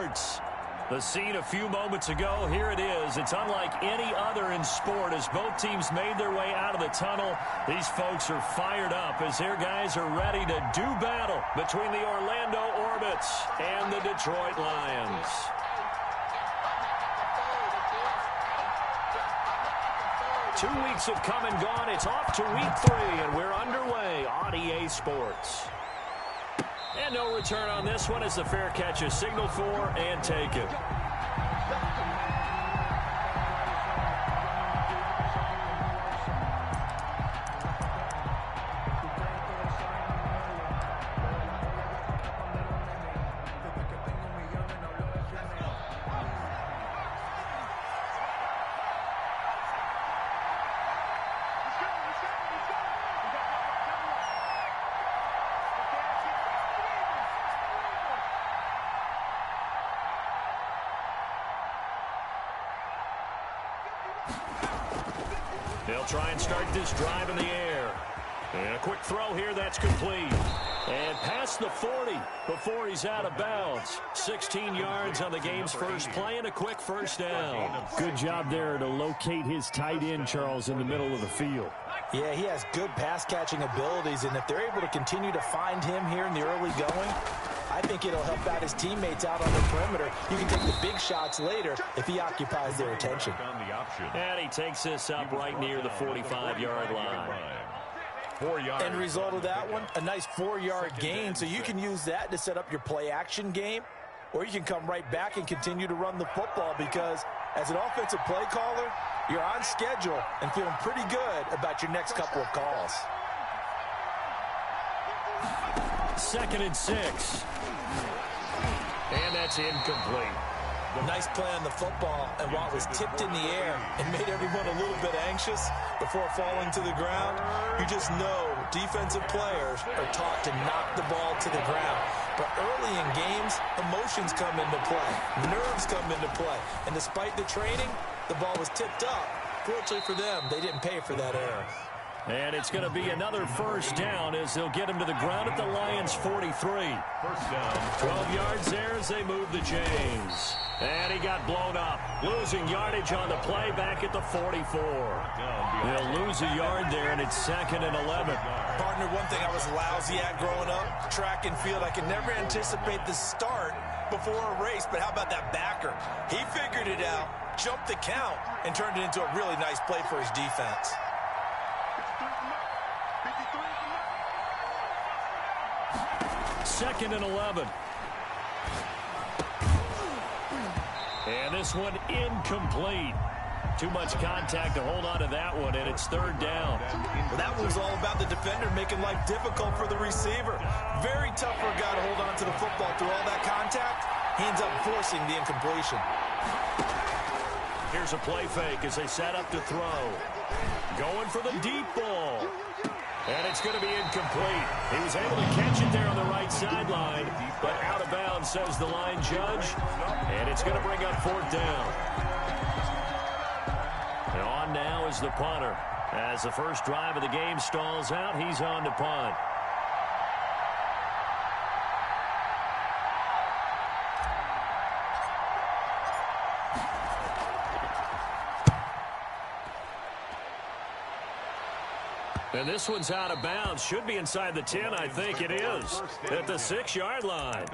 Sports. The scene a few moments ago, here it is. It's unlike any other in sport as both teams made their way out of the tunnel. These folks are fired up as their guys are ready to do battle between the Orlando Orbits and the Detroit Lions. Two weeks have come and gone. It's off to week 3, and we're underway on EA Sports. And no return on this one as the fair catch is signaled for and taken. They'll try and start this drive in the air. And a quick throw here, that's complete. And past the 40 before he's out of bounds. 16 yards on the game's first play and a quick first down. Good job there to locate his tight end, Charles, in the middle of the field. Yeah, he has good pass-catching abilities, and if they're able to continue to find him here in the early going, I think it'll help out his teammates out on the perimeter. You can take the big shots later if he occupies their attention. And he takes this up right near the 45-yard line. End result of that one, a nice 4-yard gain, so you can use that to set up your play-action game, or you can come right back and continue to run the football because as an offensive play caller, you're on schedule and feeling pretty good about your next couple of calls. 2nd and 6. And that's incomplete. Nice play on the football, and while it was tipped in the air and made everyone a little bit anxious before falling to the ground, you just know defensive players are taught to knock the ball to the ground. But early in games, emotions come into play, nerves come into play, and despite the training, the ball was tipped up. Fortunately for them, they didn't pay for that error. And it's going to be another first down as they'll get him to the ground at the Lions' 43. First down. 12 yards there as they move the chains. And he got blown up, losing yardage on the play back at the 44. They'll lose a yard there, and it's 2nd and 11. Partner, one thing I was lousy at growing up, track and field, I could never anticipate the start before a race, but how about that backer? He figured it out, jumped the count, and turned it into a really nice play for his defense. Second and 11. And this one incomplete. Too much contact to hold on to that one, and it's 3rd down. Well, that was all about the defender making life difficult for the receiver. Very tough for a guy to hold on to the football through all that contact. He ends up forcing the incompletion. Here's a play fake as they set up to throw. Going for the deep ball. And it's going to be incomplete. He was able to catch it there on the right sideline, but out of bounds, says the line judge. And it's going to bring up 4th down. And on now is the punter. As the first drive of the game stalls out, he's on to punt. And this one's out of bounds. Should be inside the 10, I think it is. At the 6-yard line.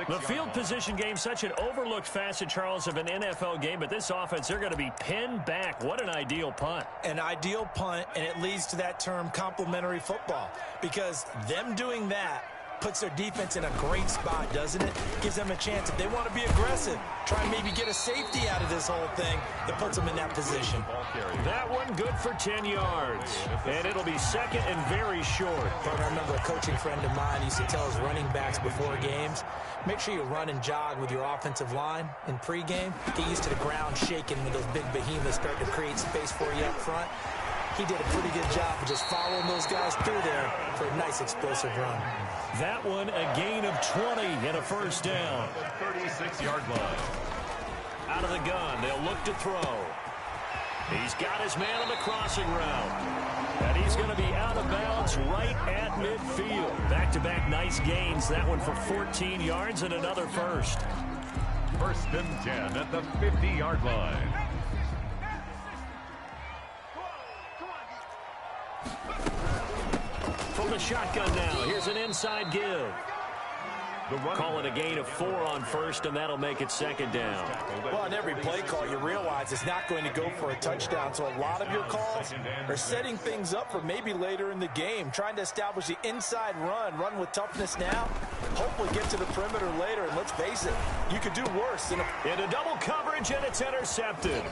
The field position game, such an overlooked facet, Charles, of an NFL game. But this offense, they're going to be pinned back. What an ideal punt. An ideal punt, and it leads to that term complementary football. Because them doing that puts their defense in a great spot, doesn't it? Gives them a chance. If they want to be aggressive, try and maybe get a safety out of this whole thing, that puts them in that position. That one good for 10 yards. And it'll be 2nd and very short. I remember a coaching friend of mine used to tell his running backs before games, make sure you run and jog with your offensive line in pregame. Get used to the ground shaking when those big behemoths start to create space for you up front. He did a pretty good job of just following those guys through there for a nice explosive run. That one a gain of 20 and a first down. 36-yard line. Out of the gun, they'll look to throw. He's got his man on the crossing route. And he's going to be out of bounds right at midfield. Back-to-back nice gains. That one for 14 yards and another first. First and 10 at the 50-yard line. From the shotgun now, here's an inside give. Call it a gain of 4 on first, and that'll make it second down. Well, on every play call, you realize it's not going to go for a touchdown, so a lot of your calls are setting things up for maybe later in the game, trying to establish the inside run with toughness now, hopefully get to the perimeter later, and let's face it, you could do worse. Into double coverage, and it's intercepted.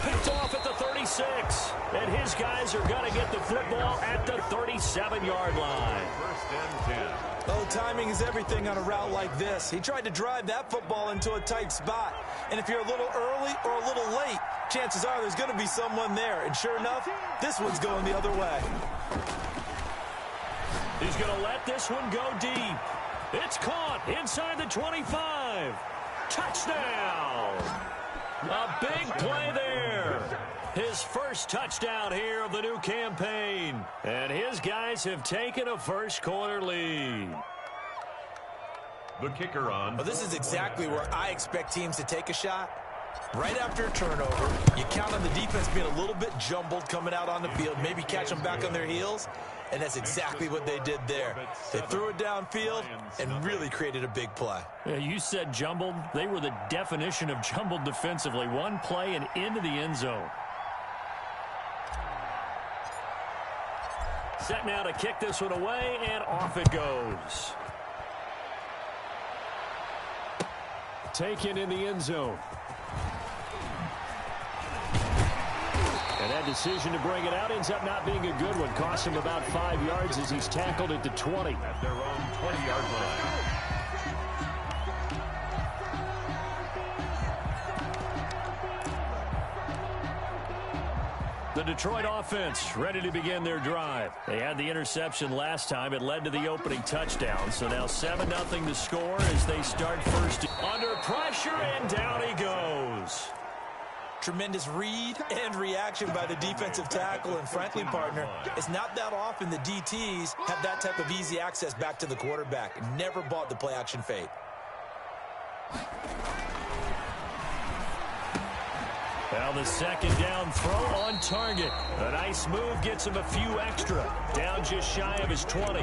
Picked off at the 36, and his guys are going to get the football at the 37-yard line. First and 10. Oh, timing is everything on a route like this. He tried to drive that football into a tight spot. And if you're a little early or a little late, chances are there's going to be someone there. And sure enough, this one's going the other way. He's going to let this one go deep. It's caught inside the 25. Touchdown! A big play there. His first touchdown here of the new campaign. And his guys have taken a first-quarter lead. The kicker on. Well, this is exactly where I expect teams to take a shot. Right after a turnover, you count on the defense being a little bit jumbled coming out on the field, maybe catch them back on their heels, and that's exactly what they did there. They threw it downfield and really created a big play. Yeah, you said jumbled. They were the definition of jumbled defensively. One play and into the end zone. Set now to kick this one away, and off it goes. Taken in the end zone. And that decision to bring it out ends up not being a good one. Cost him about 5 yards as he's tackled at the 20. At their own 20-yard line. The Detroit offense ready to begin their drive. They had the interception last time. It led to the opening touchdown. So now 7-0 to score as they start first. Under pressure, and down he goes. Tremendous read and reaction by the defensive tackle. And frankly, partner, it's not that often the DTs have that type of easy access back to the quarterback. Never bought the play-action fade. Well, the second down throw on target. A nice move gets him a few extra. Down just shy of his 20.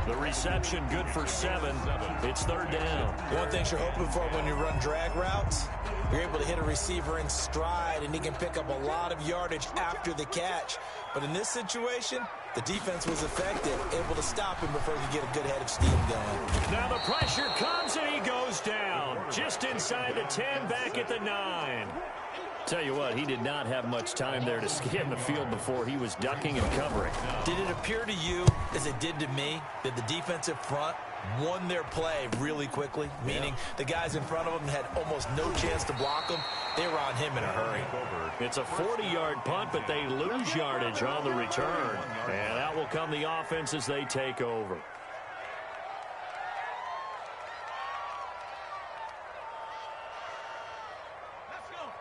The reception good for 7. It's third down. One thing you're hoping for when you run drag routes, you're able to hit a receiver in stride, and he can pick up a lot of yardage after the catch. But in this situation, the defense was effective, able to stop him before he could get a good head of steam going. Now the pressure comes, and he goes down. Just inside the 10, back at the 9. Tell you what, he did not have much time there to scan the field before he was ducking and covering. Did it appear to you, as it did to me, that the defensive front won their play really quickly? Meaning the guys in front of them had almost no chance to block him. They were on him in a hurry. It's a 40-yard punt, but they lose yardage on the return. And out will come the offense as they take over.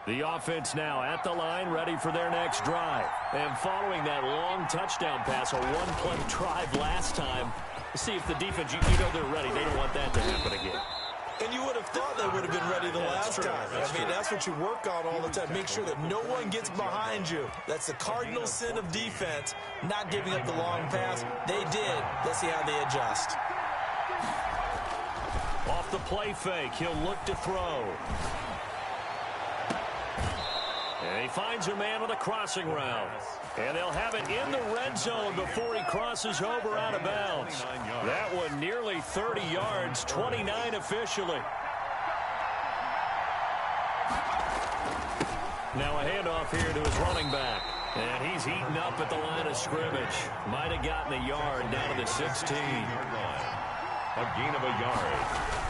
The offense now at the line, ready for their next drive. And following that long touchdown pass, a one-play drive last time, see if the defense, you know they're ready. They don't want that to happen again. And you would have thought they would have been ready the last time. I mean, that's what you work on all the time. Make sure that no one gets behind you. That's the cardinal sin of defense, not giving up the long pass. They did. Let's see how they adjust. Off the play fake, he'll look to throw. And he finds a man on the crossing route. And they'll have it in the red zone before he crosses over out of bounds. That one nearly 30 yards, 29 officially. Now a handoff here to his running back. And he's heating up at the line of scrimmage. Might have gotten a yard down to the 16. A gain of a yard.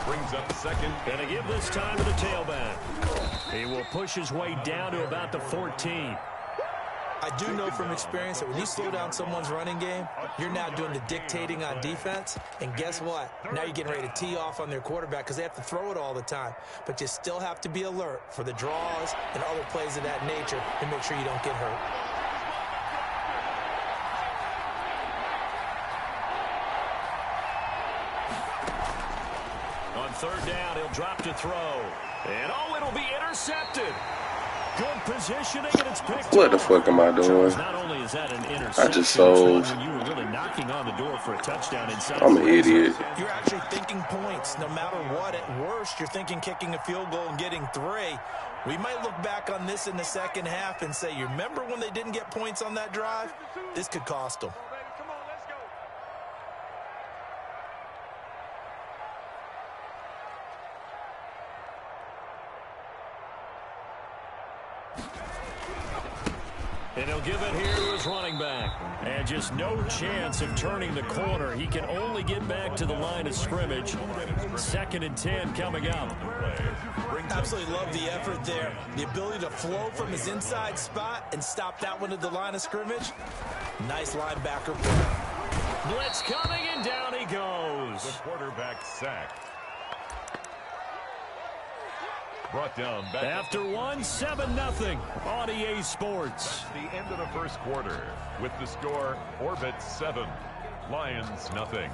Brings up second. And to give this time to the tailback. He will push his way down to about the 14. I do know from experience that when you slow down someone's running game, you're now doing the dictating on defense. And guess what? Now you're getting ready to tee off on their quarterback because they have to throw it all the time. But you still have to be alert for the draws and other plays of that nature to make sure you don't get hurt. third down, he'll drop to throw. And, it'll be intercepted. Good positioning, and it's picked What the off. fuck am I doing? Not only is that an interception, I just sold. when you were really knocking on the door for a touchdown inside. I'm an idiot. You're actually thinking points. No matter what, at worst, you're thinking kicking a field goal and getting 3. We might look back on this in the second half and say, you remember when they didn't get points on that drive? This could cost them. And he'll give it here to his running back. And just no chance of turning the corner. He can only get back to the line of scrimmage. 2nd and 10 coming up. Absolutely love the effort there. The ability to flow from his inside spot and stop that one at the line of scrimmage. Nice linebacker play. Blitz coming, and down he goes. The quarterback sack. Brought down back after 7-0 on EA Sports. The end of the first quarter with the score Orbit 7, Lions nothing.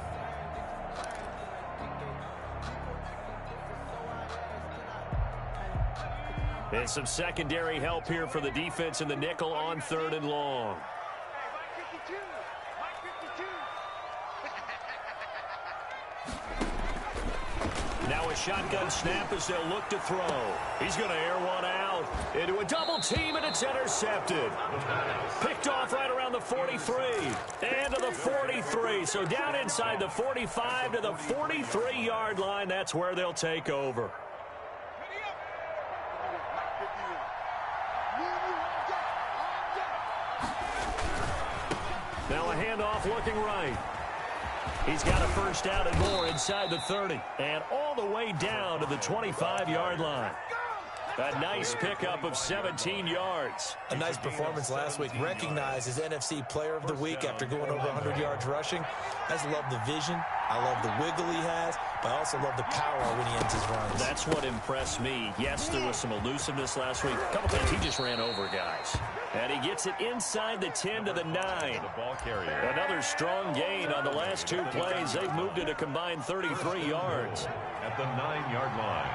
And some secondary help here for the defense in the nickel on 3rd and long. Now a shotgun snap as they'll look to throw. He's going to air one out into a double team, and it's intercepted. Picked off right around the 43 and to the 43. So down inside the 45 to the 43-yard line. That's where they'll take over. Now a handoff looking right. He's got a first down and more inside the 30 and all the way down to the 25-yard line. A nice pickup of 17 yards. A nice performance last week. Recognized as NFC Player of the Week after going over 100 yards rushing. I just love the vision. I love the wiggle he has, but I also love the power when he ends his runs. That's what impressed me. Yes, there was some elusiveness last week. A couple times he just ran over guys. And he gets it inside the 10 to the 9. The ball carrier. Another strong gain on the last 2 plays. They've moved it a combined 33 yards. At the 9-yard line.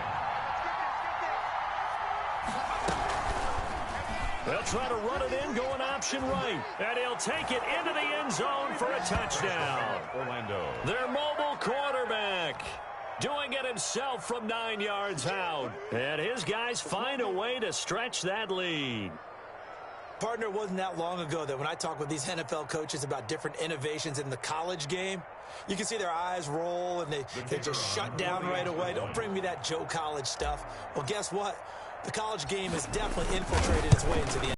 They'll try to run it in, going option right. And he'll take it into the end zone for a touchdown. Orlando. Their mobile quarterback doing it himself from 9 yards out. And his guys find a way to stretch that lead. Partner, it wasn't that long ago that when I talk with these NFL coaches about different innovations in the college game, you can see their eyes roll and they just shut down right away. Don't bring me that Joe College stuff. Well, guess what? The college game has definitely infiltrated its way into the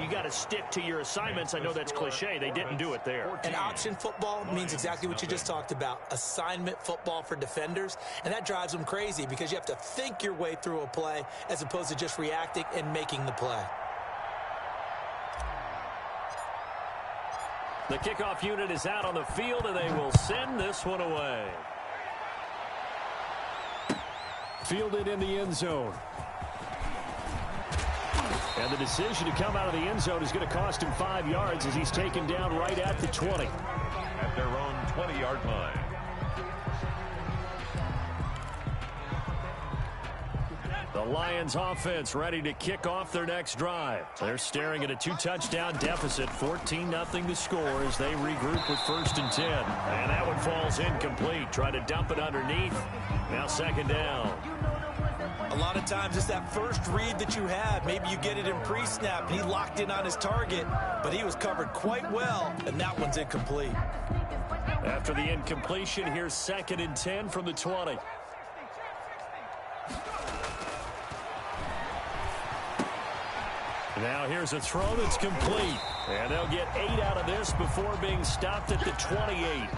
You got to stick to your assignments. I know that's cliche. They didn't do it there. And option football means exactly what you just talked about. Assignment football for defenders. And that drives them crazy because you have to think your way through a play as opposed to just reacting and making the play. The kickoff unit is out on the field, and they will send this one away. Fielded in the end zone. And the decision to come out of the end zone is going to cost him 5 yards as he's taken down right at the 20. At their own 20-yard line. The Lions offense ready to kick off their next drive. They're staring at a 2-touchdown deficit, 14-0 to score as they regroup with 1st and 10. And that one falls incomplete. Try to dump it underneath. Now 2nd down. A lot of times it's that first read that you have. Maybe you get it in pre-snap, and he locked in on his target, but he was covered quite well, and that one's incomplete. After the incompletion, here's 2nd and 10 from the 20. Now here's a throw that's complete. And they'll get 8 out of this before being stopped at the 28.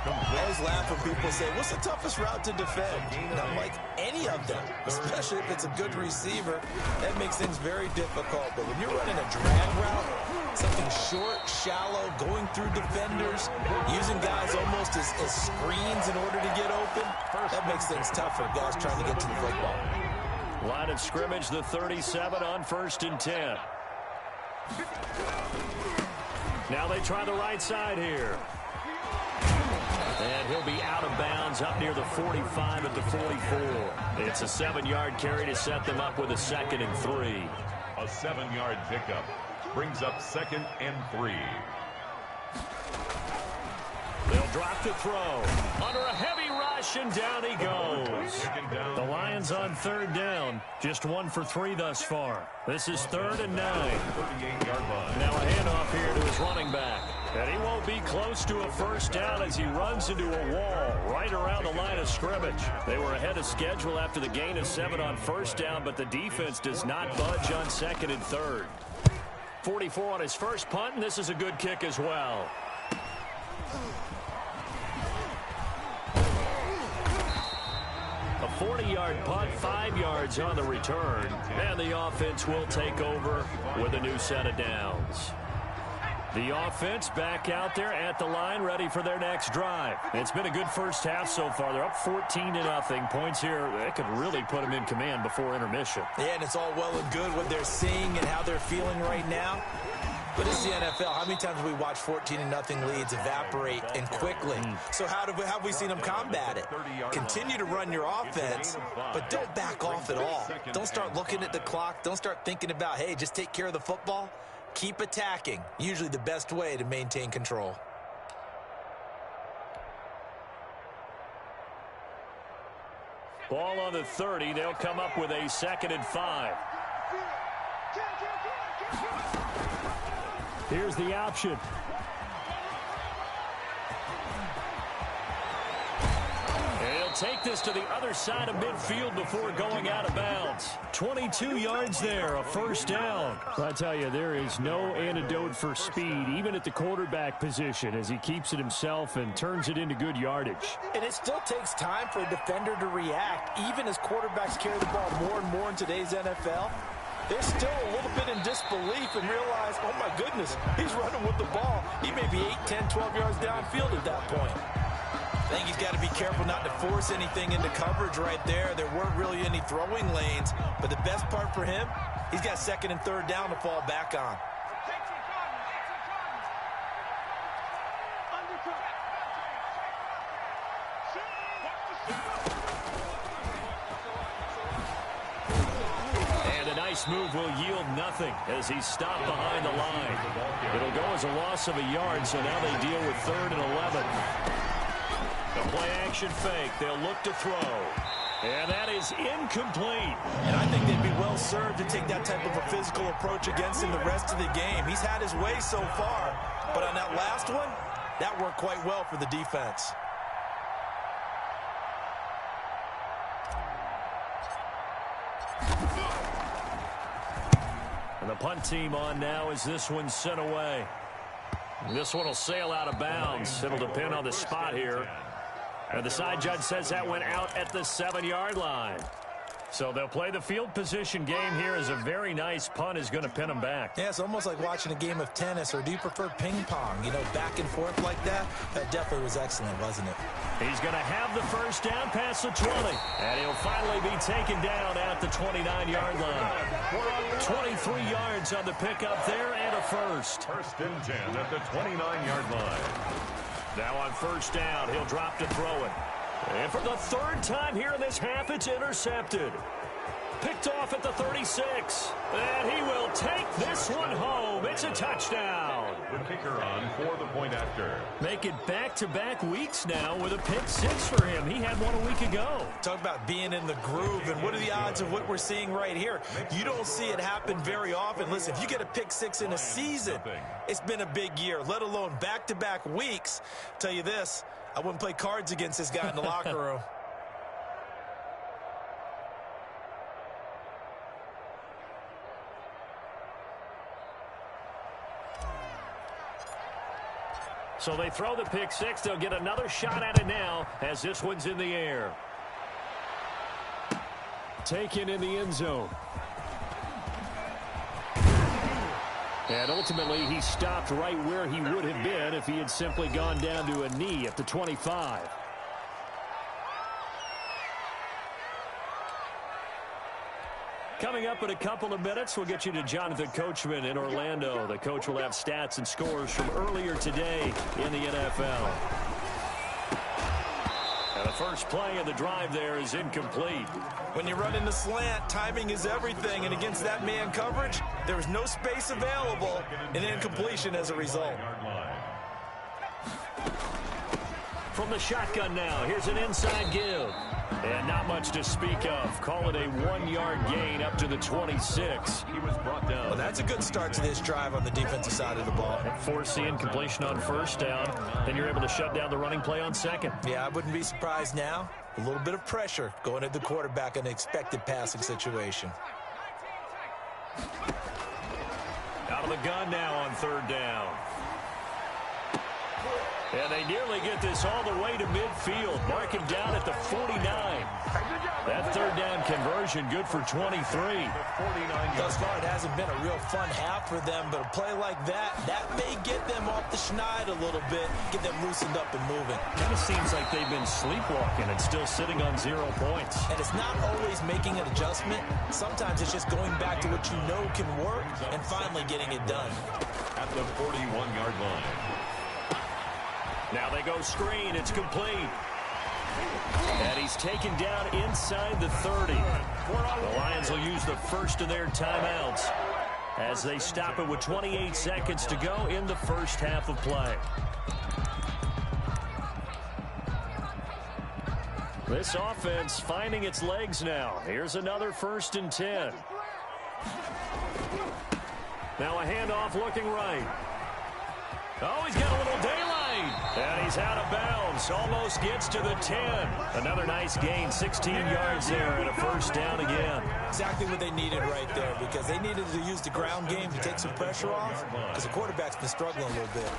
I always laugh when people say, what's the toughest route to defend? And I'm like, any of them, especially if it's a good receiver. That makes things very difficult. But when you're running a drag route, something short, shallow, going through defenders, using guys almost as screens in order to get open, that makes things tough for guys trying to get to the football. Line of scrimmage, the 37 on 1st and 10. Now they try the right side here. And he'll be out of bounds up near the 45 at the 44. It's a 7-yard carry to set them up with a 2nd and 3. A 7-yard pickup brings up 2nd and 3. They'll drop to throw. Under a heavy rush, and down he goes. The Lions on 3rd down. Just 1 for 3 thus far. This is 3rd and 9. 38-yard line. Now a handoff here to his running back. And he won't be close to a first down as he runs into a wall right around the line of scrimmage. They were ahead of schedule after the gain of 7 on first down, but the defense does not budge on 2nd and 3rd. 44 on his first punt, and this is a good kick as well. A 40-yard punt, 5 yards on the return, and the offense will take over with a new set of downs. The offense back out there at the line, ready for their next drive. It's been a good first half so far. They're up 14-0. Points here, that could really put them in command before intermission. Yeah, and it's all well and good what they're seeing and how they're feeling right now. But it's the NFL. How many times have we watched 14-0 leads evaporate and quickly? So how have we seen them combat it? Continue to run your offense, but don't back off at all. Don't start looking at the clock. Don't start thinking about, hey, just take care of the football. Keep attacking. Usually the best way to maintain control. Ball on the 30. They'll come up with a 2nd and 5. Here's the option. He'll take this to the other side of midfield before going out of bounds. 22 yards there, a first down. I tell you, there is no antidote for speed, even at the quarterback position, as he keeps it himself and turns it into good yardage. And it still takes time for a defender to react, even as quarterbacks carry the ball more and more in today's NFL. They're still a little bit in disbelief and realize, oh my goodness, he's running with the ball. He may be 8, 10, 12 yards downfield at that point. I think he's got to be careful not to force anything into coverage right there. There weren't really any throwing lanes, but the best part for him, he's got 2nd and 3rd down to fall back on. Move will yield nothing as he's stopped behind the line. It'll go as a loss of a yard, so now they deal with 3rd and 11. The play action fake. They'll look to throw. And that is incomplete. And I think they'd be well served to take that type of a physical approach against him the rest of the game. He's had his way so far, but on that last one, that worked quite well for the defense. And the punt team on now as this one's sent away. This one will sail out of bounds. It'll depend on the spot here. And the side judge says that went out at the 7-yard line. So they'll play the field position game here as a very nice punt is going to pin them back. Yeah, it's almost like watching a game of tennis, or do you prefer ping pong? You know, back and forth like that? That definitely was excellent, wasn't it? He's going to have the first down past the 20. And he'll finally be taken down at the 29-yard line. 23 yards on the pickup there and a first. 1st and 10 at the 29-yard line. Now on first down, he'll drop to throw it. And for the 3rd time here in this half, it's intercepted. Picked off at the 36. And he will take this one home. It's a touchdown. The kicker on for the point after. Make it back-to-back weeks now with a pick 6 for him. He had one a week ago. Talk about being in the groove, and what are the odds of what we're seeing right here? You don't see it happen very often. Listen, if you get a pick 6 in a season, it's been a big year, let alone back-to-back weeks. Tell you this, I wouldn't play cards against this guy in the locker room. So they throw the pick 6. They'll get another shot at it now as this one's in the air. Taken in the end zone. And ultimately, he stopped right where he would have been if he had simply gone down to a knee at the 25. Coming up in a couple of minutes, we'll get you to Jonathan Coachman in Orlando. The coach will have stats and scores from earlier today in the NFL. first play of the drive there is incomplete. When you run in the slant, timing is everything, and against that man coverage, there was no space available, and incompletion as a result. From the shotgun now, here's an inside give. And not much to speak of. Call it a 1-yard gain up to the 26. He was brought down. Well, that's a good start to this drive on the defensive side of the ball. Force the incompletion on first down. Then you're able to shut down the running play on second. Yeah, I wouldn't be surprised now. A little bit of pressure going at the quarterback in an expected passing situation. Out of the gun now on third down. And they nearly get this all the way to midfield. Mark him down at the 49. That third down conversion good for 23. Thus far, it hasn't been a real fun half for them, but a play like that may get them off the schneid a little bit, get them loosened up and moving. Kind of seems like they've been sleepwalking and still sitting on 0 points. And it's not always making an adjustment. Sometimes it's just going back to what you know can work and finally getting it done. At the 41-yard line. Now they go screen. It's complete. And he's taken down inside the 30. The Lions will use the first of their timeouts as they stop it with 28 seconds to go in the first half of play. This offense finding its legs now. Here's another 1st and 10. Now a handoff looking right. Oh, he's got a little daylight. And he's out of bounds. Almost gets to the 10. Another nice gain, 16 yards there, and a first down again. Exactly what they needed right there, because they needed to use the ground game to take some pressure off, because the quarterback's been struggling a little bit.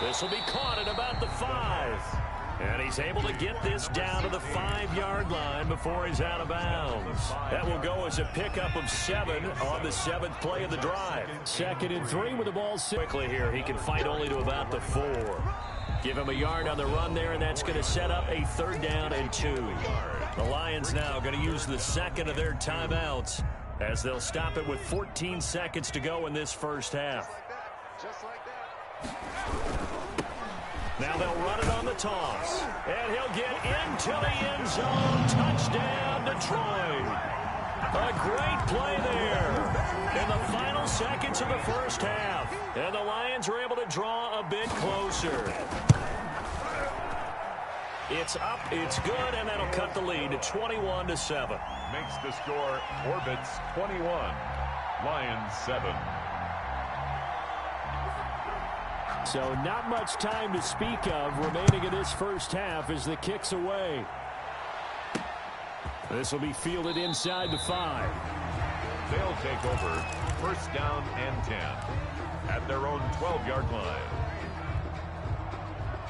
This will be caught at about the 5. And he's able to get this down to the 5-yard line before he's out of bounds. That will go as a pickup of 7 on the 7th play of the drive. 2nd and 3 with the ball quickly here. He can fight only to about the 4. Give him a yard on the run there, and that's going to set up a 3rd down and 2. The Lions now going to use the 2nd of their timeouts as they'll stop it with 14 seconds to go in this first half. Now they'll run it on the toss. And he'll get into the end zone. Touchdown, Detroit. A great play there in the final seconds of the first half. And the Lions are able to draw a bit closer. It's up, it's good, and that'll cut the lead to 21-7. Makes the score Orbits 21, Lions 7. So not much time to speak of remaining in this first half as the kick's away. This will be fielded inside the 5. They'll take over 1st down and 10 at their own 12-yard line.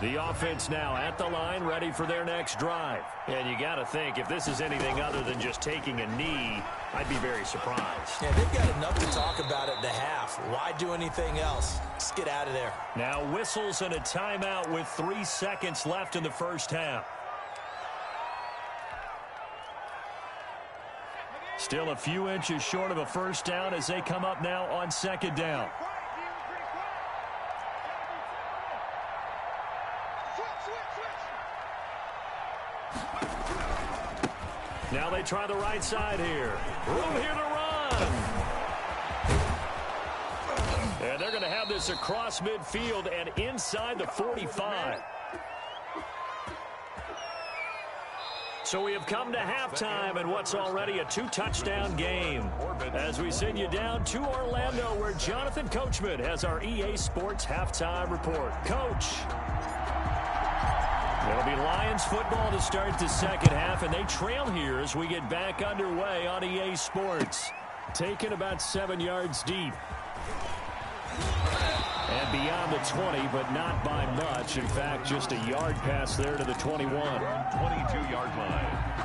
The offense now at the line, ready for their next drive. And you got to think, if this is anything other than just taking a knee, I'd be very surprised. Yeah, they've got enough to talk about at the half. Why do anything else? Just get out of there. Now whistles and a timeout with 3 seconds left in the first half. Still a few inches short of a first down as they come up now on 2nd down. Now they try the right side here. Room here to run. And they're going to have this across midfield and inside the 45. So we have come to halftime in what's already a 2-touchdown game. As we send you down to Orlando, where Jonathan Coachman has our EA Sports halftime report. Coach. It'll be Lions football to start the second half, and they trail here as we get back underway on EA Sports. Taken about 7 yards deep. And beyond the 20, but not by much. In fact, just a yard pass there to the 21. 22-yard line.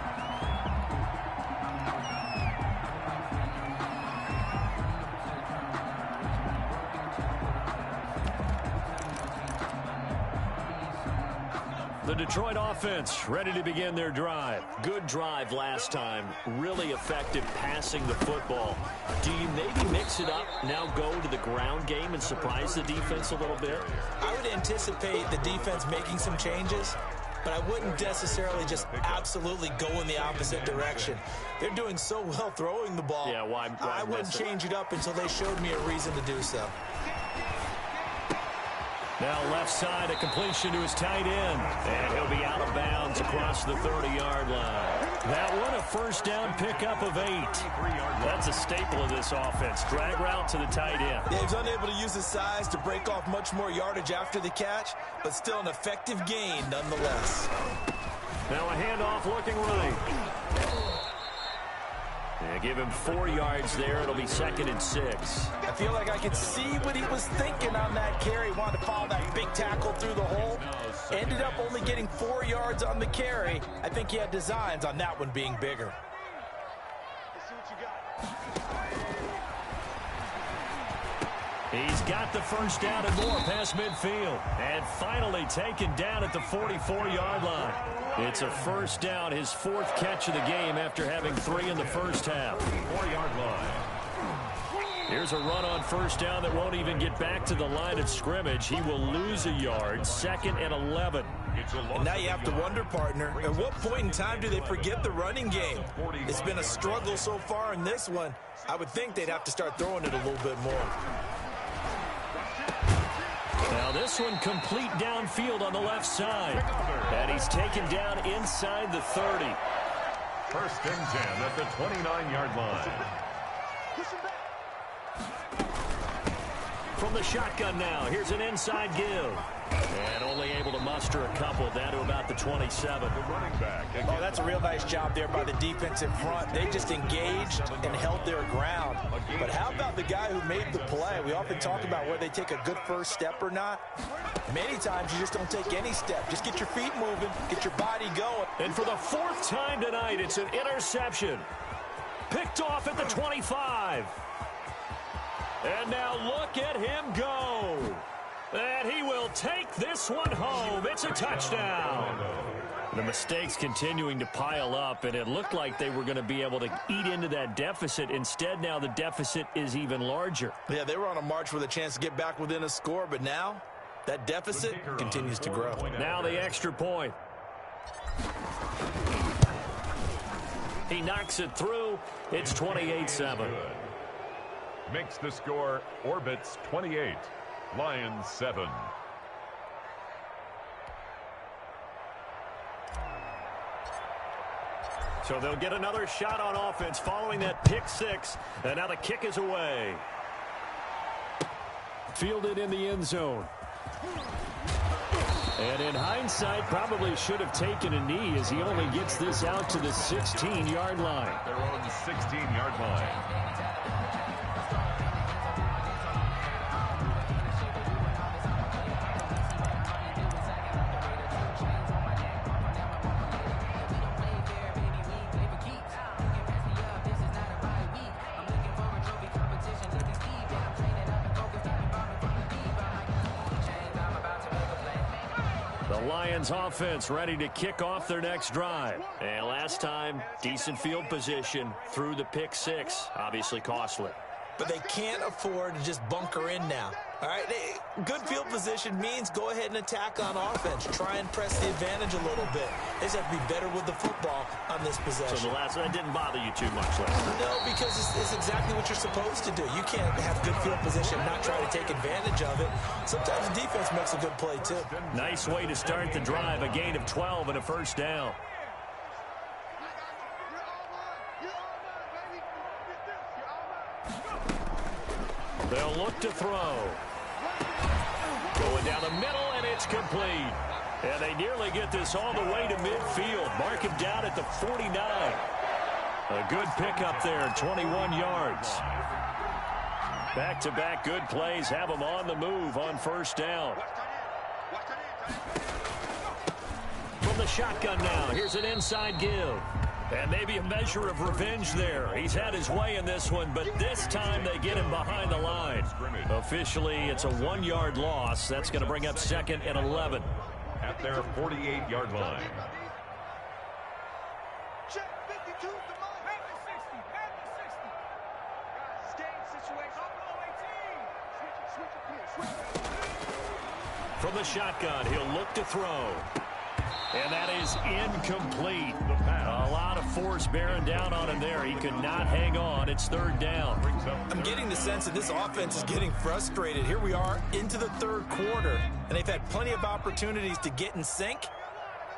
The Detroit offense ready to begin their drive. Good drive last time. Really effective passing the football. Do you maybe mix it up, now go to the ground game and surprise the defense a little bit? I would anticipate the defense making some changes, but I wouldn't necessarily just absolutely go in the opposite direction. They're doing so well throwing the ball. Yeah, why I wouldn't change it up until they showed me a reason to do so. Now left side, a completion to his tight end. And he'll be out of bounds across the 30-yard line. That one, a first down pickup of 8. That's a staple of this offense. Drag route to the tight end. Yeah, he's unable to use his size to break off much more yardage after the catch, but still an effective gain nonetheless. Now a handoff looking right. Yeah, give him 4 yards there. It'll be 2nd and 6. I feel like I could see what he was thinking on that carry. Wanted to follow that big tackle through the hole. Ended up only getting 4 yards on the carry. I think he had designs on that one being bigger. He's got the first down and more past midfield. And finally taken down at the 44-yard line. It's a first down, his 4th catch of the game after having 3 in the first half. 4-yard line. Here's a run on first down that won't even get back to the line of scrimmage. He will lose a yard, 2nd and 11. And now you have to wonder, partner, at what point in time do they forget the running game? It's been a struggle so far in this one. I would think they'd have to start throwing it a little bit more. Now this one complete downfield on the left side. And he's taken down inside the 30. 1st and 10 at the 29-yard line. From the shotgun now, here's an inside give. And only able to muster a couple down to about the 27. The running back. Oh, that's a real nice job there by the defensive front. They just engaged and held their ground. But how about the guy who made the play? We often talk about whether they take a good first step or not. Many times you just don't take any step. Just get your feet moving, get your body going. And for the 4th time tonight, it's an interception. Picked off at the 25. And now look at him go. And he will take this one home. It's a touchdown. The mistakes continuing to pile up, and it looked like they were going to be able to eat into that deficit. Instead, now the deficit is even larger. Yeah, they were on a march with a chance to get back within a score, but now that deficit continues to grow. Now the extra point. He knocks it through. It's 28-7. Makes the score Orbits 28. Lions 7. So they'll get another shot on offense following that pick 6. And now the kick is away. Fielded in the end zone. And in hindsight, probably should have taken a knee as he only gets this out to the 16-yard line. Their own 16-yard line. Lions offense ready to kick off their next drive. And last time, decent field position through the pick 6. Obviously costly. But they can't afford to just bunker in now. All right, good field position means go ahead and attack on offense. Try and press the advantage a little bit. They just have to be better with the football on this possession. So the last that didn't bother you too much last time? No, because it's exactly what you're supposed to do. You can't have good field position and not try to take advantage of it. Sometimes the defense makes a good play, too. Nice way to start the drive. A gain of 12 and a first down. They'll look to throw. Going down the middle, and it's complete. And they nearly get this all the way to midfield. Mark him down at the 49. A good pickup there, 21 yards. Back-to-back good plays have them on the move on first down. From the shotgun now, here's an inside give. And maybe a measure of revenge there. He's had his way in this one, but this time they get him behind the line. Officially, it's a 1-yard loss. That's going to bring up 2nd and 11. At their 48-yard line. Check 52 to mine. At the 60. At the 60. Guys, staying situation. Switch it. From the shotgun, he'll look to throw. And that is incomplete. A lot of force bearing down on him there. He could not hang on. It's third down. I'm getting the sense that this offense is getting frustrated. Here we are into the third quarter, and they've had plenty of opportunities to get in sync.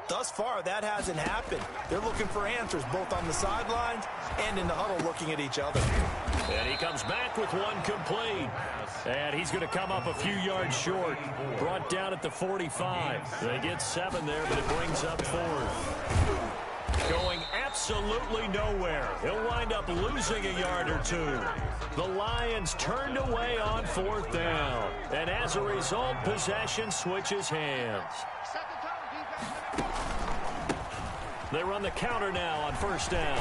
Thus far, that hasn't happened. They're looking for answers both on the sidelines and in the huddle looking at each other. And he comes back with one complete. And he's going to come up a few yards short. Brought down at the 45. They get 7 there, but it brings up 4th. Going absolutely nowhere. He'll wind up losing a yard or 2. The Lions turned away on 4th down. And as a result, possession switches hands. They run the counter now on 1st down.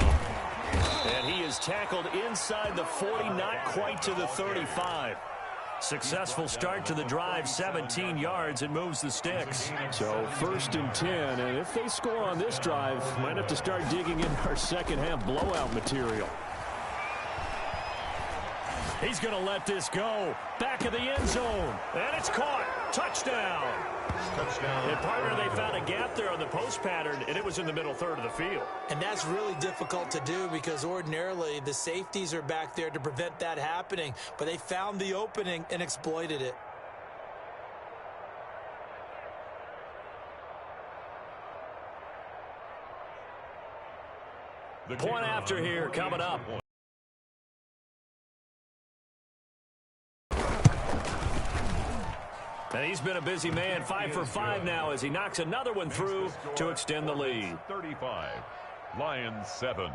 And he is tackled inside the 40, not quite to the 35. Successful start to the drive, 17 yards, and moves the sticks. So 1st and 10, and if they score on this drive, might have to start digging in our second half blowout material. He's going to let this go. Back of the end zone. And it's caught. Touchdown. And partner, they found a gap there on the post pattern, and it was in the middle third of the field. And that's really difficult to do because ordinarily the safeties are back there to prevent that happening. But they found the opening and exploited it. Point after here coming up. And he's been a busy man, 5 for 5 now as he knocks another one through to extend the lead. 35, Lions 7.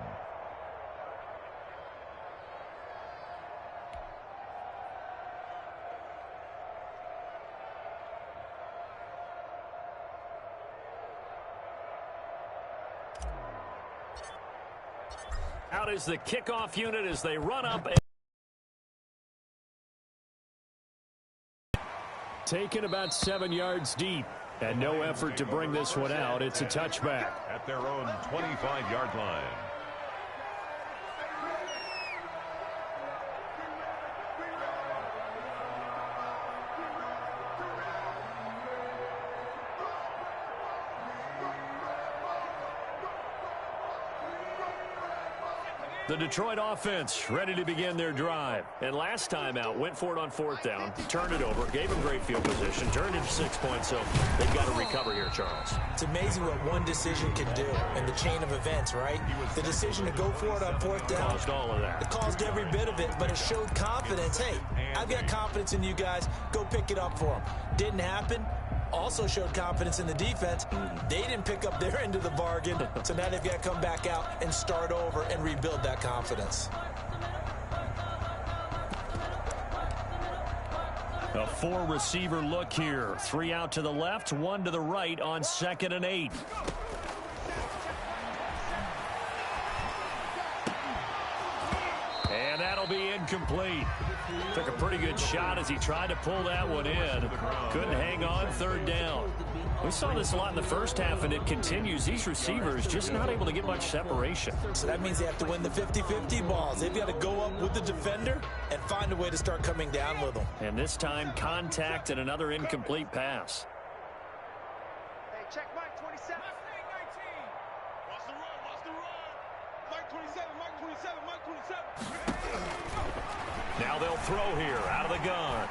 Out is the kickoff unit as they run up. Taken about 7 yards deep. And no effort to bring this one out. It's a touchback. At their own 25-yard line. The Detroit offense ready to begin their drive. And last time out, went for it on 4th down, turned it over, gave them great field position, turned it to 6 points, so they've got to recover here, Charles. It's amazing what one decision can do in the chain of events, right? The decision to go for it on 4th down. Caused all of that. It caused every bit of it, but it showed confidence. Hey, I've got confidence in you guys. Go pick it up for them. Didn't happen. Also showed confidence in the defense. They didn't pick up their end of the bargain, so now they've got to come back out and start over and rebuild that confidence. A 4-receiver look here. 3 out to the left, 1 to the right on 2nd and 8. And that'll be incomplete. Took a pretty good shot as he tried to pull that one in. Couldn't hang on, 3rd down. We saw this a lot in the first half, and it continues. These receivers just not able to get much separation. So that means they have to win the 50-50 balls. They've got to go up with the defender and find a way to start coming down with them. And this time, contact and another incomplete pass. Hey, check Mike 27. Watch the run. Watch the run. Mike 27. Mike 27. Mike 27. Now they'll throw here out of the gun.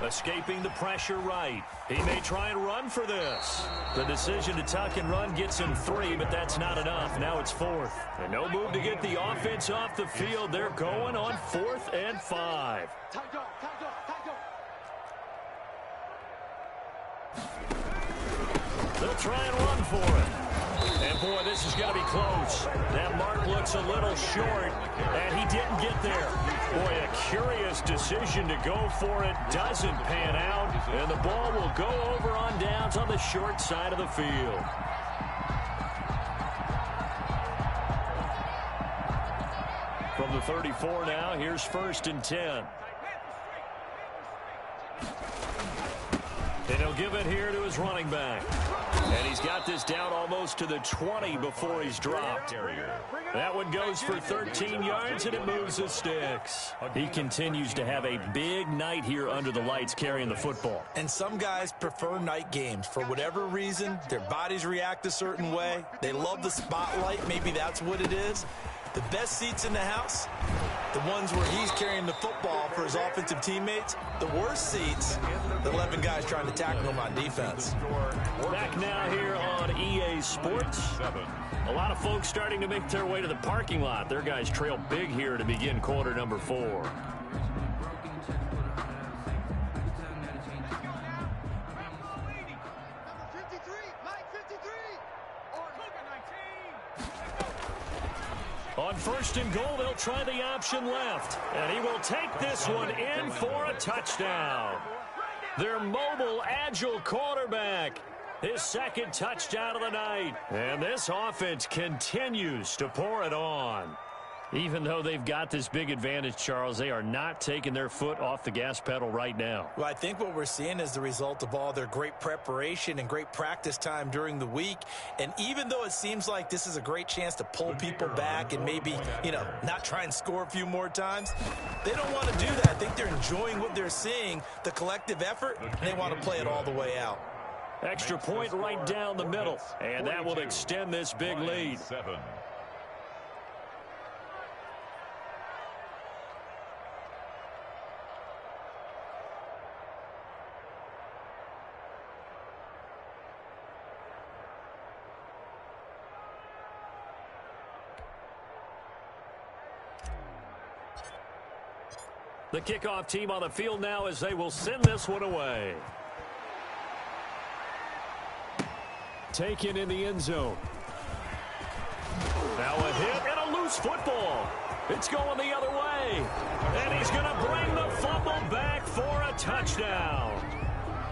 Escaping the pressure right. He may try and run for this. The decision to tuck and run gets him 3, but that's not enough. Now it's 4th. And no move to get the offense off the field. They're going on 4th and 5. They'll try and run for it. And, boy, this is going to be close. That mark looks a little short, and he didn't get there. Boy, a curious decision to go for it. Doesn't pan out, and the ball will go over on downs on the short side of the field. From the 34 now, here's 1st and 10. And he'll give it here to his running back. And he's got this down almost to the 20 before he's dropped. That one goes for 13 yards, and it moves the sticks. He continues to have a big night here under the lights carrying the football. And some guys prefer night games. For whatever reason, their bodies react a certain way. They love the spotlight. Maybe that's what it is. The best seats in the house, the ones where he's carrying the football for his offensive teammates. The worst seats, the 11 guys trying to tackle him on defense. Back now here on EA Sports. A lot of folks starting to make their way to the parking lot. Their guys trail big here to begin quarter number 4. On first and goal, they'll try the option left. And he will take this one in for a touchdown. Their mobile, agile quarterback. His second touchdown of the night. And this offense continues to pour it on. Even though they've got this big advantage, Charles, they are not taking their foot off the gas pedal right now. Well, I think what we're seeing is the result of all their great preparation and great practice time during the week. And even though it seems like this is a great chance to pull people back and maybe, not try and score a few more times, they don't want to do that. I think they're enjoying what they're seeing, the collective effort, and they want to play it all the way out. Extra point right down the middle, and that will extend this big lead. The kickoff team on the field now as they will send this one away. Taken in the end zone. Now a hit and a loose football. It's going the other way. And he's going to bring the fumble back for a touchdown.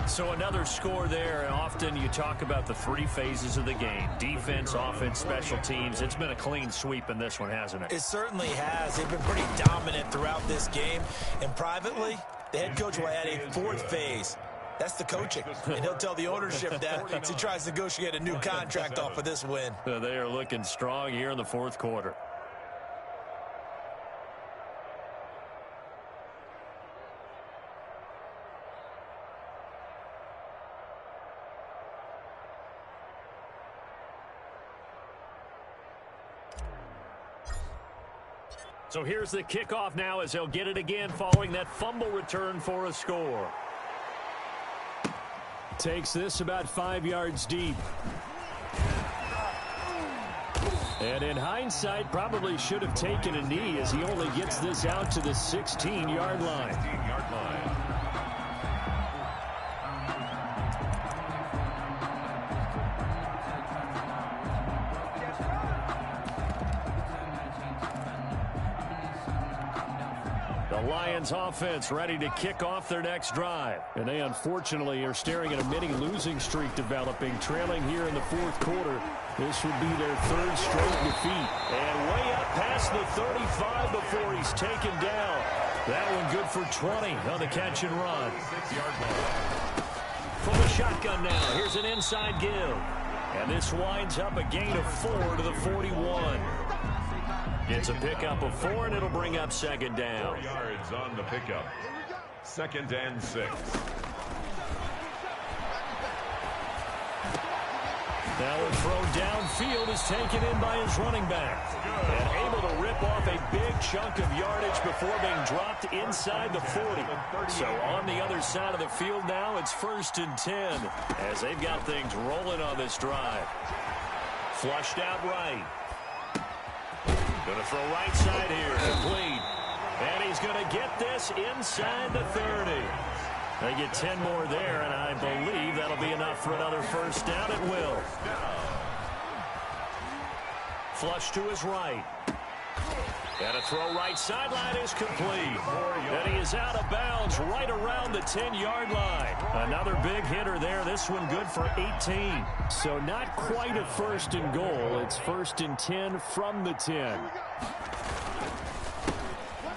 So another score there, and often you talk about the 3 phases of the game. Defense, offense, special teams. It's been a clean sweep in this one, hasn't it? It certainly has. They've been pretty dominant throughout this game. And privately, the head coach will add a 4th phase. That's the coaching. And he'll tell the ownership that as he tries to negotiate a new contract off of this win. They are looking strong here in the 4th quarter. So here's the kickoff now as they'll get it again following that fumble return for a score. Takes this about 5 yards deep. And in hindsight, probably should have taken a knee as he only gets this out to the 16-yard line. The Lions offense ready to kick off their next drive. And they unfortunately are staring at a mini losing streak developing, trailing here in the 4th quarter. This would be their 3rd straight defeat. And way up past the 35 before he's taken down. That one good for 20 on the catch and run. From the shotgun now, here's an inside give. And this winds up a gain of 4 to the 41. It's a pickup of 4, and it'll bring up 2nd down. 4 yards on the pickup. 2nd and 6. Now a throw downfield is taken in by his running back. And able to rip off a big chunk of yardage before being dropped inside the 40. So on the other side of the field now, it's 1st and 10 as they've got things rolling on this drive. Flushed out right. Going to throw right side here. Complete. And he's going to get this inside the 30. They get 10 more there, and I believe that'll be enough for another 1st down. It will. Flush to his right. And a throw right sideline is complete. And he is out of bounds right around the 10-yard line. Another big hitter there. This one good for 18. So not quite a 1st and goal. It's 1st and 10 from the 10.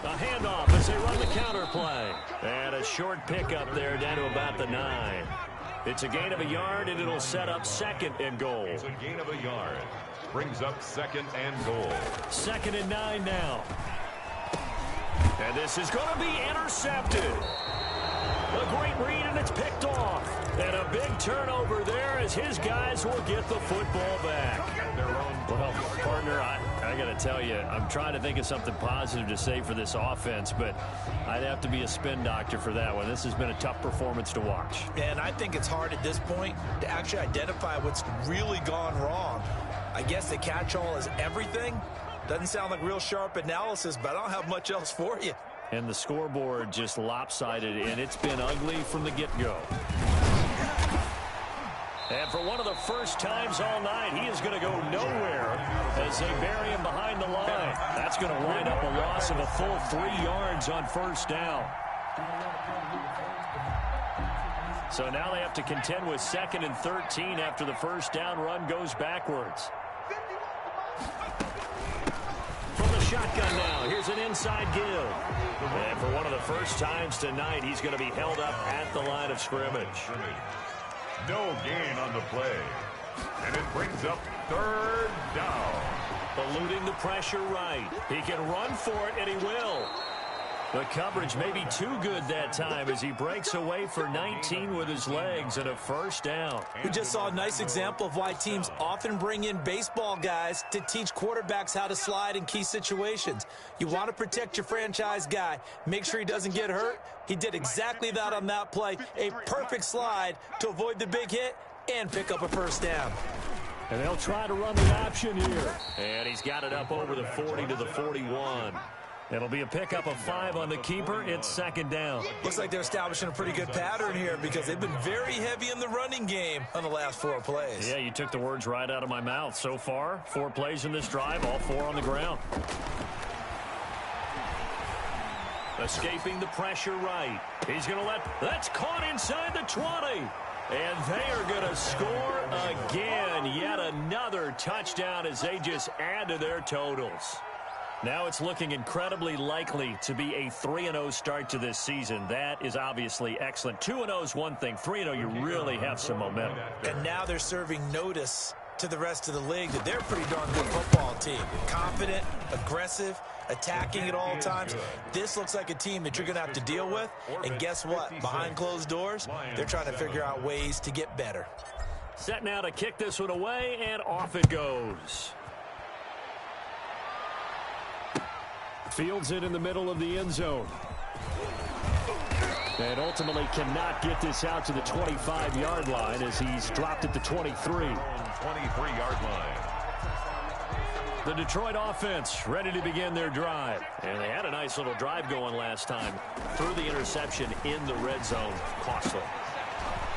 A handoff as they run the counter play. And a short pickup there down to about the 9. It's a gain of a yard, and it'll set up 2nd and goal. It's a gain of a yard. Brings up 2nd and goal. 2nd and 9 now. And this is going to be intercepted. A great read, and it's picked off. And a big turnover there as his guys will get the football back. Well, partner, I got to tell you, I'm trying to think of something positive to say for this offense, but I'd have to be a spin doctor for that one. This has been a tough performance to watch. And I think it's hard at this point to actually identify what's really gone wrong. I guess the catch-all is everything. Doesn't sound like real sharp analysis, but I don't have much else for you. And the scoreboard just lopsided, and it's been ugly from the get-go. And for one of the first times all night, he is going to go nowhere as they bury him behind the line. That's going to wind up a loss of a full 3 yards on 1st down. So now they have to contend with 2nd and 13 after the 1st down run goes backwards. From the shotgun now, here's an inside give. And for one of the first times tonight, he's going to be held up at the line of scrimmage. No gain on the play. And it brings up 3rd down. Eluding the pressure right. He can run for it, and he will. The coverage may be too good that time as he breaks away for 19 with his legs and a 1st down. We just saw a nice example of why teams often bring in baseball guys to teach quarterbacks how to slide in key situations. You want to protect your franchise guy. Make sure he doesn't get hurt. He did exactly that on that play. A perfect slide to avoid the big hit and pick up a 1st down. And they'll try to run the option here. And he's got it up over the 40 to the 41. It'll be a pickup of 5 on the keeper. It's 2nd down. Looks like they're establishing a pretty good pattern here because they've been very heavy in the running game on the last 4 plays. Yeah, you took the words right out of my mouth. So far, 4 plays in this drive, all 4 on the ground. Escaping the pressure right. He's going to that's caught inside the 20. And they are going to score again. Yet another touchdown as they just add to their totals. Now it's looking incredibly likely to be a 3-0 start to this season. That is obviously excellent. 2-0 is one thing. 3-0, you really have some momentum. And now they're serving notice to the rest of the league that they're a pretty darn good football team. Confident, aggressive, attacking at all times. This looks like a team that you're going to have to deal with. And guess what? Behind closed doors, they're trying to figure out ways to get better. Set now to kick this one away, and off it goes. Fields it in the middle of the end zone. And ultimately cannot get this out to the 25-yard line as he's dropped at the 23. 23-yard line. The Detroit offense ready to begin their drive. And they had a nice little drive going last time. Threw the interception in the red zone. Costly.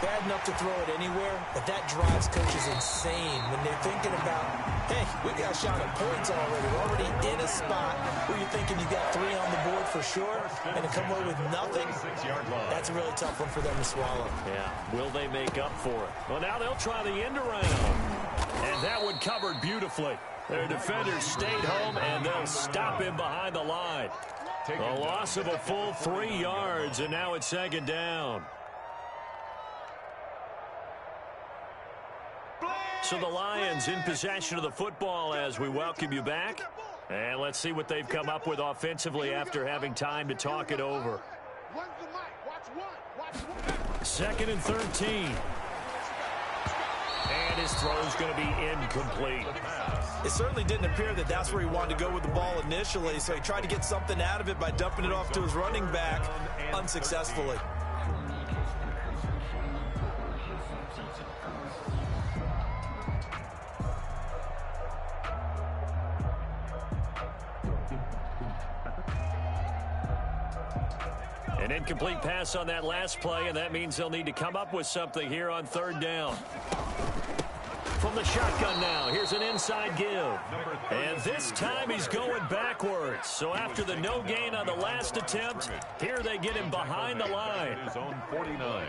Bad enough to throw it anywhere, but that drives coaches insane when they're thinking about, hey, we got a shot at points already. We're already in a spot where you're thinking you got 3 on the board for sure, and to come away with nothing, that's a really tough one for them to swallow. Yeah, will they make up for it? Well, now they'll try the end around. And that one covered beautifully. Their defenders stayed home, and they'll stop him behind the line. A loss of a full 3 yards, and now it's 2nd down. So the Lions in possession of the football as we welcome you back. And let's see what they've come up with offensively after having time to talk it over. 2nd and 13. And his throw's going to be incomplete. It certainly didn't appear that that's where he wanted to go with the ball initially, so he tried to get something out of it by dumping it off to his running back unsuccessfully. An incomplete pass on that last play, and that means they'll need to come up with something here on 3rd down. From the shotgun now, here's an inside give. And this time he's going backwards. So after the no gain on the last attempt, here they get him behind the line. His own 49.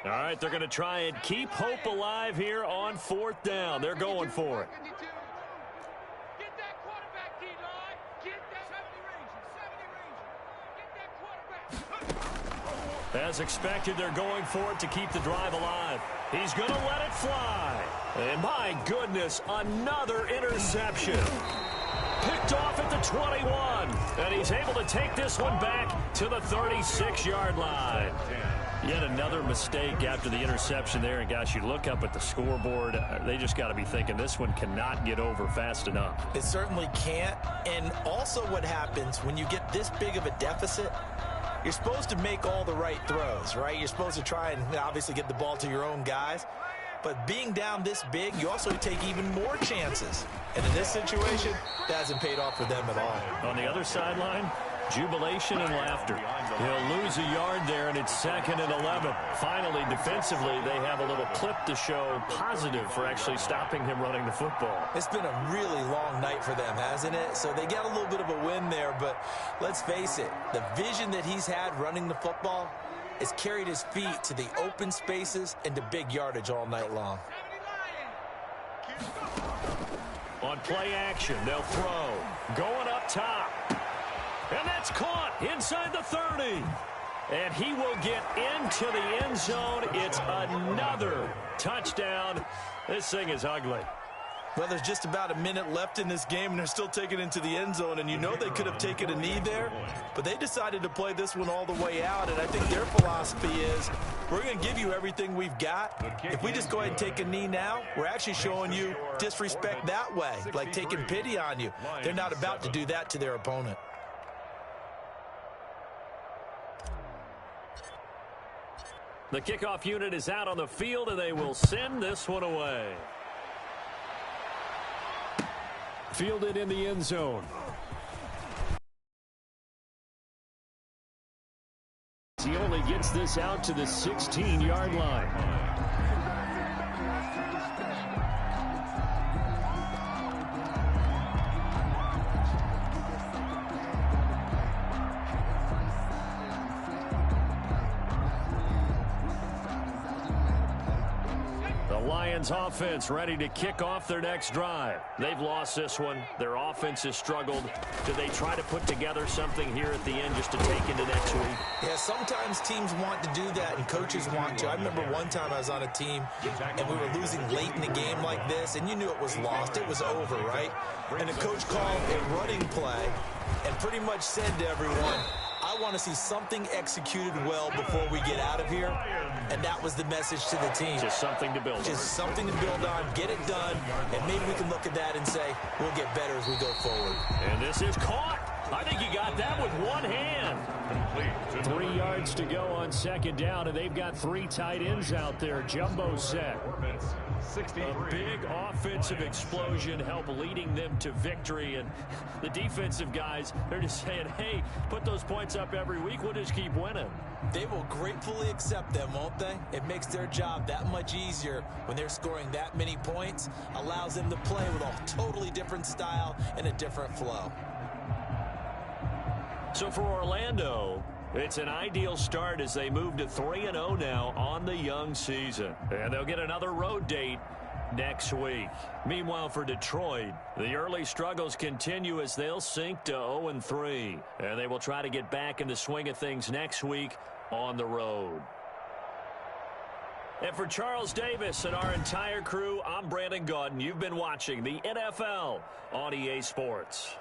All right, they're going to try and keep hope alive here on 4th down. They're going for it. As expected, they're going for it to keep the drive alive. He's going to let it fly. And my goodness, another interception. Picked off at the 21. And he's able to take this one back to the 36-yard line. Yet another mistake after the interception there. And, gosh, you look up at the scoreboard, they just got to be thinking this one cannot get over fast enough. It certainly can't. And also what happens when you get this big of a deficit, you're supposed to make all the right throws, right? You're supposed to try and obviously get the ball to your own guys. But being down this big, you also take even more chances. And in this situation, that hasn't paid off for them at all. On the other sideline, jubilation and laughter. He'll lose a yard there, and it's 2nd and 11. Finally, defensively, they have a little clip to show positive for actually stopping him running the football. It's been a really long night for them, hasn't it? So they got a little bit of a win there, but let's face it, the vision that he's had running the football has carried his feet to the open spaces and to big yardage all night long. On play action, they'll throw. Going up top. And that's caught inside the 30. And he will get into the end zone. It's another touchdown. This thing is ugly. Well, there's just about a minute left in this game, and they're still taking it into the end zone. And you know they could have taken a knee there, but they decided to play this one all the way out. And I think their philosophy is, we're going to give you everything we've got. If we just go ahead and take a knee now, we're actually showing you disrespect that way, like taking pity on you. They're not about to do that to their opponent. The kickoff unit is out on the field, and they will send this one away. Fielded in the end zone. He only gets this out to the 16-yard line. Lions offense ready to kick off their next drive. They've lost this one. Their offense has struggled. Do they try to put together something here at the end just to take into next week? Yeah, sometimes teams want to do that and coaches want to. I remember one time I was on a team and we were losing late in the game like this, and you knew it was lost. It was over, right? And the coach called a running play and pretty much said to everyone, I want to see something executed well before we get out of here. And that was the message to the team. Just something to build on. Just something to build on, get it done, and maybe we can look at that and say, we'll get better as we go forward. And this is caught. I think he got that with one hand. 3 yards to go on 2nd down, and they've got 3 tight ends out there. Jumbo set. A big offensive explosion help leading them to victory, and the defensive guys, they're just saying, hey, put those points up every week. We'll just keep winning. They will gratefully accept them, won't they? It makes their job that much easier when they're scoring that many points, allows them to play with a totally different style and a different flow. So for Orlando, it's an ideal start as they move to 3-0 now on the young season. And they'll get another road date next week. Meanwhile, for Detroit, the early struggles continue as they'll sink to 0-3. And they will try to get back in the swing of things next week on the road. And for Charles Davis and our entire crew, I'm Brandon Gaudin. You've been watching the NFL on EA Sports.